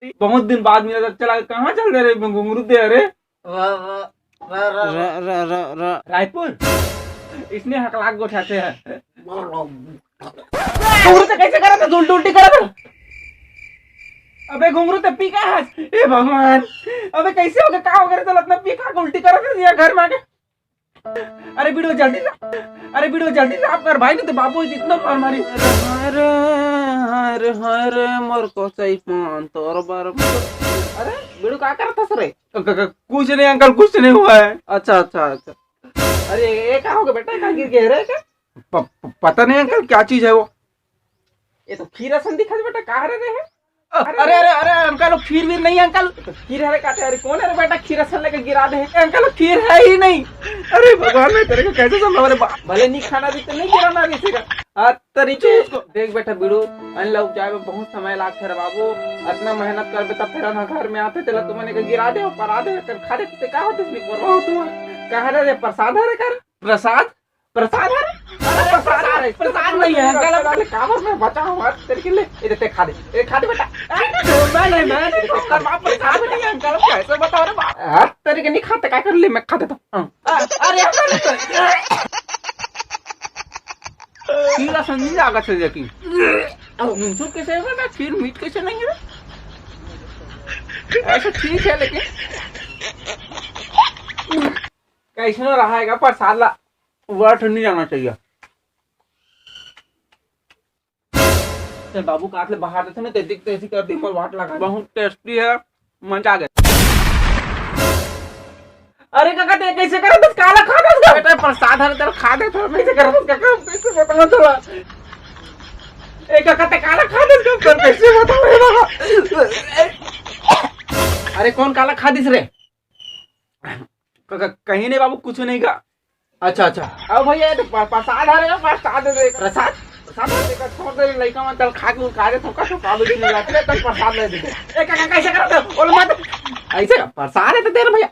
बहुत दिन बाद मिला, चला कहाँ चल रहे घुंघरू दे? अरे रायपुर इसने हकलाक को उठाते हैं। घुंघरू से कैसे करा था? उल्टी उल्टी करा था। अबे घुंघरू तो पी का है। ए भगवान, अबे कैसे हो गया? क्या हो गया? तो इतना पी का उल्टी करा था घर में आके। अरे वीडियो जल्दी से, अरे वीडियो जल्दी से आप कर भाई, नहीं तो बाबू इतना मार मारी। अरे हर हर मोर को सही फोन तोर बार। अरे वीडियो क्या कर रहा था सर? कुछ नहीं अंकल, कुछ नहीं हुआ है। अच्छा अच्छा अच्छा। अरे ये क्या हो गया बेटा? क्या गिर गया है क्या? पता नहीं अंकल क्या चीज है वो। ये तो खीरा सन दिखा बेटा, कहाँ रहे हैं? अरे अरे अरे अंकल खीर वीर नहीं अंकल, तो खीर है काटे। अरे कौन है रे बेटा खीरा सन लेके गिरा दे? अंकल खीर है ही नहीं। अरे भगवान मैं तेरे को कैसे समझा? अरे भले नहीं खाना भी तो नहीं गिराना किसी का। तरीके उसको देख बेटा, बीड़ू अनला उपजाए में बहुत समय लागते रे बाबू। इतना मेहनत कर बेटा, फिर ना घर में आते चला तुमने गिरा दे और परा दे कर खा दे तो क्या होते? कहा रे प्रसाद है रे? कर प्रसाद प्रसाद है? प्रसाद नहीं है अंकल, काबर में बचा हुआ तेरे के लिए। ये देते खा दे, ये खा दे बेटा। मैं कर बाप प्रसाद नहीं है अंकल, कैसे बताओ रे बाप? तेरे के नहीं खाते, क्या कर ले? मैं खा देता हूं। अरे खीरा संजी आगा से देखी मुंसू कैसे है ना? खीर मीठ कैसे नहीं है? ऐसा ठीक है लेकिन कैसे ना रहा प्रसाद ला वर्ट नहीं जाना चाहिए। बाबू काट ले बाहर देते ना, तेजी कर दी वाट लगा। बहुत टेस्टी है, मजा आ गया। अरे काका ते कैसे करा? बस काला खा दे बेटा, प्रसाद है तेरा, खा दे थोड़ा। कैसे करा काका? कैसे बताऊं थोड़ा? ए काका ते काला खा दे कर, कैसे बताऊं? अरे कौन काला खा दिस रे? काका कहीं नहीं बाबू, कुछ नहीं का। अच्छा अच्छा अब भैया तो प्रसाद आ रहा है, प्रसाद दे। प्रसाद प्रसाद छोड़ दे लड़का मत खा के खा दे थोका तो काबू नहीं लाते तक प्रसाद ले दे। ए काका कैसे करते हो? बोल मत ऐसे प्रसाद है तो दे भैया।